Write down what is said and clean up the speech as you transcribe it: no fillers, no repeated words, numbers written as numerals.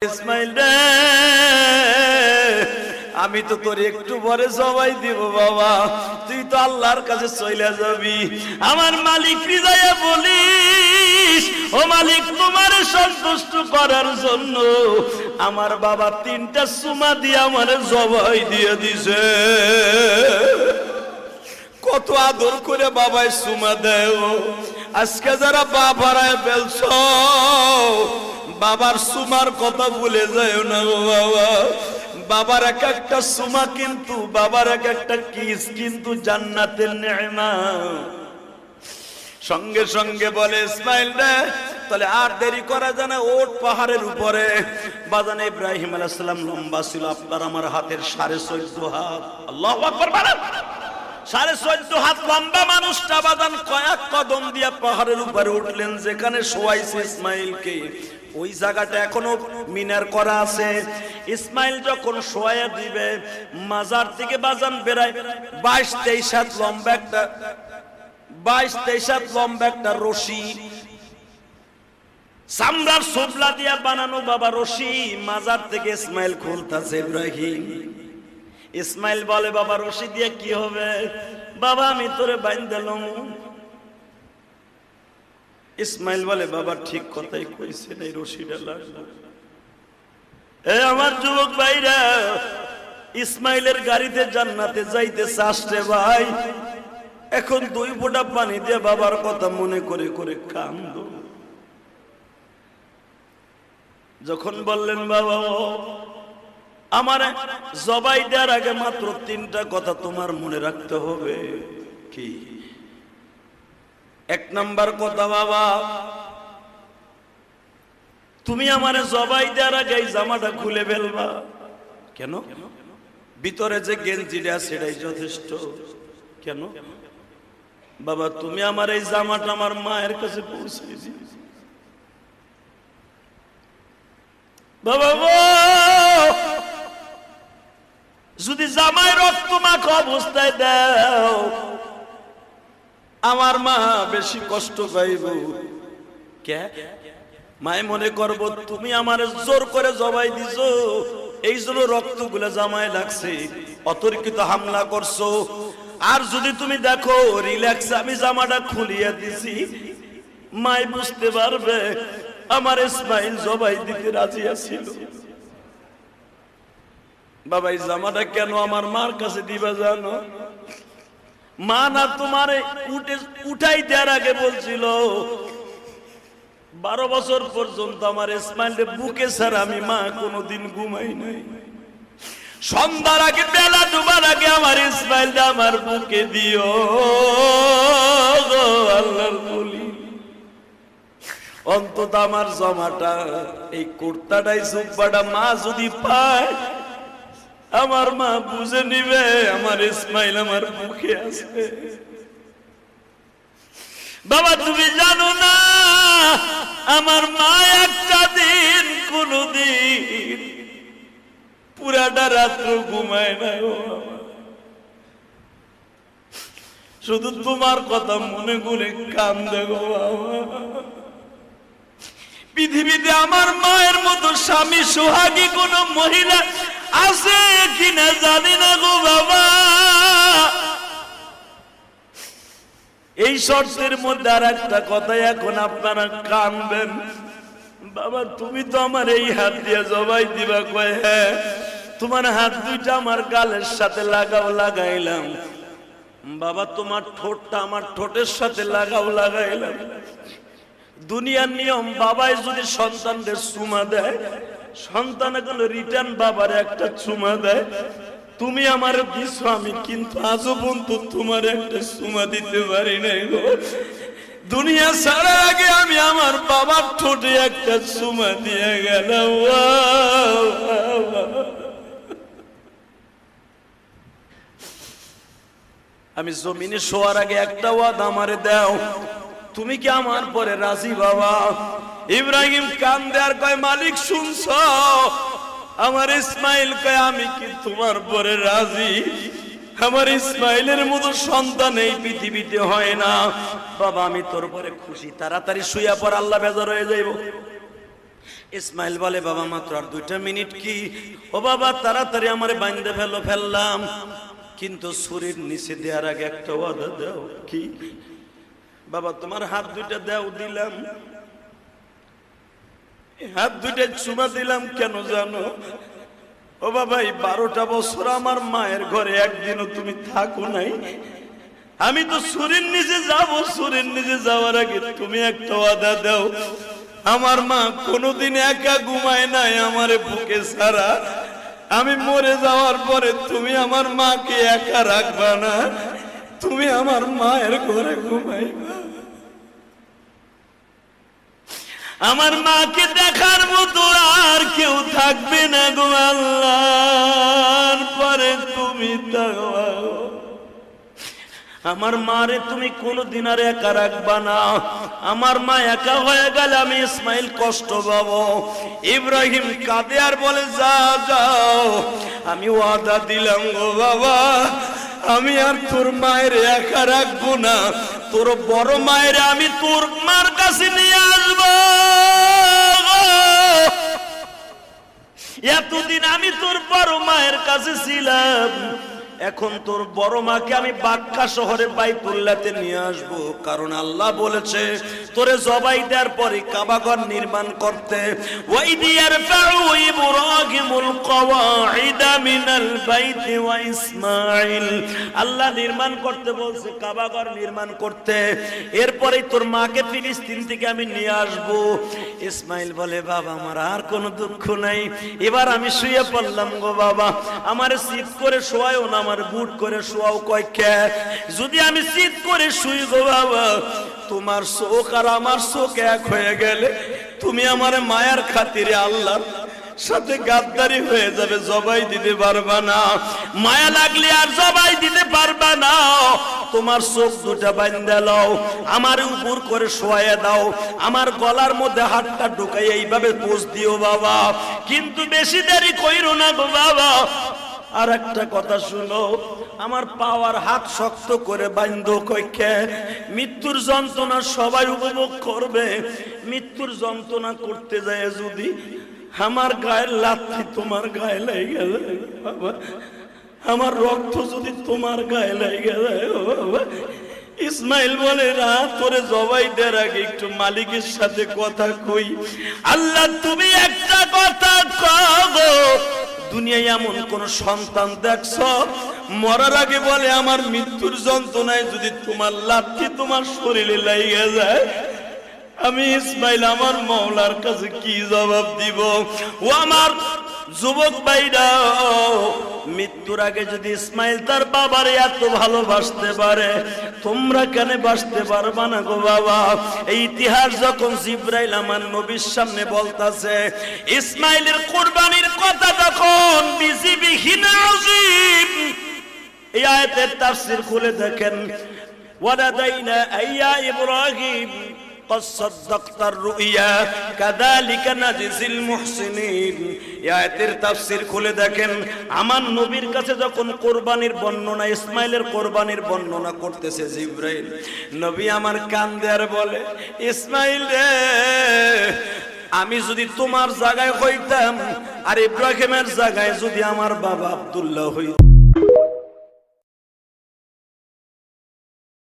ইসমাইল রে, আমি তো তোর একটু পরে সবাই দিব বাবা, তুই তো আল্লাহর কাছে চলে যাবি। আমার মালিক রিজায়া বলিস, ও মালিক তোমার সন্তুষ্ট করার জন্য আমার বাবা 3টা সুমা দিয়ে আমার জবাই দিয়ে দিছে। কত আদর করে বাবাই সুমা দেয়। আজকে যারা বাবারায় ফেলছ, বাবার সুমার কথা ভুলে যায় না গো বাবা। বাবার এক একটা সুমা কিন্তু, বাবার এক একটা কিস কিন্তু জান্নাতের নেয়ামত। সঙ্গে সঙ্গে বলে ইসমাইল রে, তাহলে আর দেরি করা যায় না, ওঠ পাহাড়ের উপরে। বাজান ইব্রাহিম আলাইহিস সালাম লম্বা ছিল আপনার আমার হাতের 14.5 হাত। আল্লাহু আকবার বলেন। 14.5 হাত লম্বা মানুষটা বাজান কয়েক কদম দিয়ে পাহাড়ের উপরে উঠলেন, যেখানে শোয়াইছে ইসমাইলকে। ওই জায়গাটা এখনো মিনার করা আছে। ইসমাইল যখন শোয়া দিবে, মাজার থেকে বাজান বেরায় 22-23 হাত লম্বা একটা 22-23 হাত লম্বা একটা রশি, চামড়ার সোবলা দিয়া বানানো বাবা রশি, মাজার থেকে ইসমাইল খুলতাছে ইব্রাহিম। ইসমাইল বলে বাবা রশি দিয়ে কি হবে? বাবা আমি তোরে বাইন্দালাম। ইসমাইল বলে বাবা ঠিক কথাই কইছেন, এই রশিটা লাগবে। আমার যুবক ভাইরা, ইসমাইলের গাড়িতে জান্নাতে যাইতে চাচ্ছে ভাই, এখন 2 ফোঁটা পানি দিয়ে বাবার কথা মনে করে করে কান্দ। যখন বললেন বাবা আমার জবাই দেওয়ার আগে মাত্র 3টা কথা তোমার মনে রাখতে হবে। কি? 1 নাম্বার কথা, বাবা তুমি আমারে জবাই দেওয়ার আগে এই জামাটা খুলে ফেলবা। কেন? ভিতরে যে গেঞ্জিটা সেটাই যথেষ্ট। কেন? বাবা তুমি আমার এই জামাটা আমার মায়ের কাছে পৌঁছে দিও। বাবা যদি জামাই রক্ত মাখা অবস্থায় দাও, আমার মা বেশি কষ্ট পাইব। কে? মায় মনে করব তুমি আমার জোর করে জবাই দিছো, এই জন্য রক্তগুলো জামায় লাগছে, অতর্কিত হামলা করছো। আর যদি তুমি দেখো রিল্যাক্স আমি জামাটা খুলিয়ে দিছি, মায় বুঝতে পারবে আমার ইসমাইল জবাই দিতে রাজি আছিল। বাবা এই জামাটা কেন আমার মার কাছে দিবা জানো? মা না তোমার উঠাই দেওয়ার আগে বলছিল 12 বছর পর্যন্ত আমার ইসমাইলের বুকে ছাড়া আমি মা কোনোদিন ঘুমাই নাই। সন্ধ্যার আগে বেলা ডুবার আগে আমার ইসমাইলটা আমার বুকে দিও আল্লাহর বলি। অন্তত আমার জামাটা, এই কুর্তাটাই জুব্বাটা মা যদি পায়, আমার মা বুঝে নিবে আমার ইসমাইল আমার মুখে আসবে। বাবা তুমি জানো না, আমার মা একটা দিন কোনদিন পুরাটা রাত্র ঘুমায় না। শুধু তোমার কথা মনে করে কান্দে গো বাবা। পৃথিবীতে আমার মায়ের মতো স্বামী সোহাগী কোন মহিলা আছে কিনা জানি না গো বাবা। এই শর্তের মধ্যে আর একটা কথা, এখন আপনারা কানবেন, বাবা তুমি তো আমার এই হাত দিয়ে জবাই দিবা। কয় হ্যাঁ, তোমার হাত 2টা আমার গালের সাথে লাগাইলাম। বাবা তোমার ঠোঁটটা আমার ঠোঁটের সাথে লাগাইলাম। দুনিয়ার নিয়ম, বাবাই যদি সন্তানদের চুমা দেয়, সন্তান এখন রিটার্ন বাবার একটা চুমা দেয়। তুমি আমার দিছো আমি কিন্তু আজও পর্যন্ত তোমার একটা চুমা দিতে পারি নাই গো। দুনিয়া ছাড়ার আগে আমি আমার বাবার ঠোঁটে একটা চুমা দিয়ে গেলাম। আমি জমিনে শোয়ার আগে একটা ওয়াদা আমারে দাও, তুমি কি আমার পরে রাজি বাবা? ইব্রাহিম কান্দে আর কয় মালিক শুনছ? আমার ইসমাইল কয় আমি কি তোমার পরে রাজি? আমার ইসমাইলের মতো সন্তান এই পৃথিবীতে হয় না। বাবা আমি তোর পরে খুশি, তাড়াতাড়ি শুইয়া পর, আল্লাহ বেজার হয়ে যাইব। ইসমাইল বলে বাবা মাত্র আর 2টা মিনিট কি? ও বাবা তাড়াতাড়ি আমারে বাইন্ধে ফেললাম, কিন্তু ছুরির নিচে দেওয়ার আগে একটা ওয়াদা দাও। কি? বাবা তোমার হাত 2টা দাও। দিলাম। হাত 2টা চুমা দিলাম কেন জানো? ও বাবা এই 12টা বছর আমার মায়ের ঘরে একদিনও তুমি থাকো নাই। আমি তো ছুরির নিচে যাব, ছুরির নিচে যাওয়ার আগে তুমি একটা ওয়াদা দাও। আমার মা কোনোদিন একা ঘুমায় নাই আমারে বুকে ছাড়া। আমি মরে যাওয়ার পরে তুমি আমার মাকে একা রাখবা না, তুমি আমার মায়ের ঘরে ঘুমাইবা। আমার মাকে দেখার মতো আর কেউ থাকবে না গো আল্লাহর পরে তুমি তাও। আমার মারে তুমি কোনদিন আর একা রাখবা না। আমার মা একা হয়ে গেলে আমি ইসমাইল কষ্ট পাবো। ইব্রাহিম কাঁদে আর বলে যাও, আমি ওয়াদা দিলাম গো বাবা, আমি আর তোর মায়ের একা রাখবো না। তোর বড় মায়ের আমি তোর মার কাছে নিয়ে আসবো। এতদিন আমি তোর বড় মায়ের কাছে ছিলাম, এখন তোর বড় মাকে আমি বাক্কা শহরে বাইতুল্লাহতে নিয়ে আসব। কারণ আল্লাহ বলেছে তোরে জবাই দেওয়ার পরে কাবাঘর নির্মাণ করতে। ওয়াইদি ইয়ারফাউ ইব্রাহিমুল কওয়াইদা মিনাল বাইতি ওয়া ইসমাঈল, আল্লাহ নির্মাণ করতে বলছে, কাবাঘর নির্মাণ করতে। এরপরেই তোর মাকে ফিলিস্তিন থেকে আমি নিয়ে আসব। ইসমাইল বলে বাবা আমার আর কোনো দুঃখ নাই, এবার আমি শুয়ে পড়লাম গো বাবা, আমার সিট করে শোয়াও না, আমার বুট করে শোয়াও। কয় কে? যদি আমি সিট করে শুই গো বাবা, তোমার চোখ আর আমার চোখ এক হয়ে গেলে তুমি আমার মায়ার খাতিরে আল্লাহর সাথে গাদ্দারি হয়ে যাবে, জবাই দিতে পারবা না। মায়া লাগলে আর জবাই দিতে পারবা না। তোমার চোখ 2টা বাঁধা লও, আমার উপর করে শোয়া দাও, আমার গলার মধ্যে হাতটা ঢুকাই এইভাবে পোষ দিও বাবা, কিন্তু বেশি দেরি কইরো না গো বাবা। আর একটা কথা শুনো, আমার পাওয়ার হাত শক্ত করে বাঁধো। কইকে মৃত্যুর যন্ত্রণা সবাই উপভোগ করবে, মৃত্যুর যন্ত্রণা করতে যায় যদি আমার গায়ের লাথি তোমার গায়ে লেগে গেল বাবা, আমার রক্ত যদি তোমার গায়ে লেগে যায় বাবা। ইসমাইল বলে না, তোরে জবাই দেওয়ার আগে একটু মালিকের সাথে কথা কই। আল্লাহ তুমি একটা কথা কও, দুনিয়ায় এমন কোন সন্তান দেখছো মরার আগে বলে আমার মৃত্যুর যন্ত্রণায় যদি তোমার লাঠি তোমার শরীরে লেগে যায়, আমি ইসমাইল আমার মাওলার কাছে কি জবাব দিব? ও আমার যুবক ভাইরা, মৃত্যুর আগে যদি ইসমাইল তার বাবারে এত ভালোবাসতে পারে, তোমরা কেন বাসতে পারবা না গো বাবা? এই ইতিহাস যখন জিবরাইল আমার নবীর সামনে বলতাছে, ইসমাইলের কুরবানির কথা যখন বিজিবিহিন আযীম, এই আয়াতের তাফসীর খুলে দেখেন, ওয়ালাদাইনা আইয়া ইব্রাহিম قد صدقت الرؤيا كذلك نجزي المحسنين। আয়াতের তাফসীর খুলে দেখেন, আমার নবীর কাছে যখন কুরবানির বর্ণনা, ইসমাইলের কুরবানির বর্ণনা করতেছে জিবরাইল, নবী আমার কান্দে আর বলে, ইসমাইল রে, আমি যদি তোমার জায়গায় হইতাম আর ইব্রাহিমের জায়গায় যদি আমার বাবা আব্দুল্লাহ হইত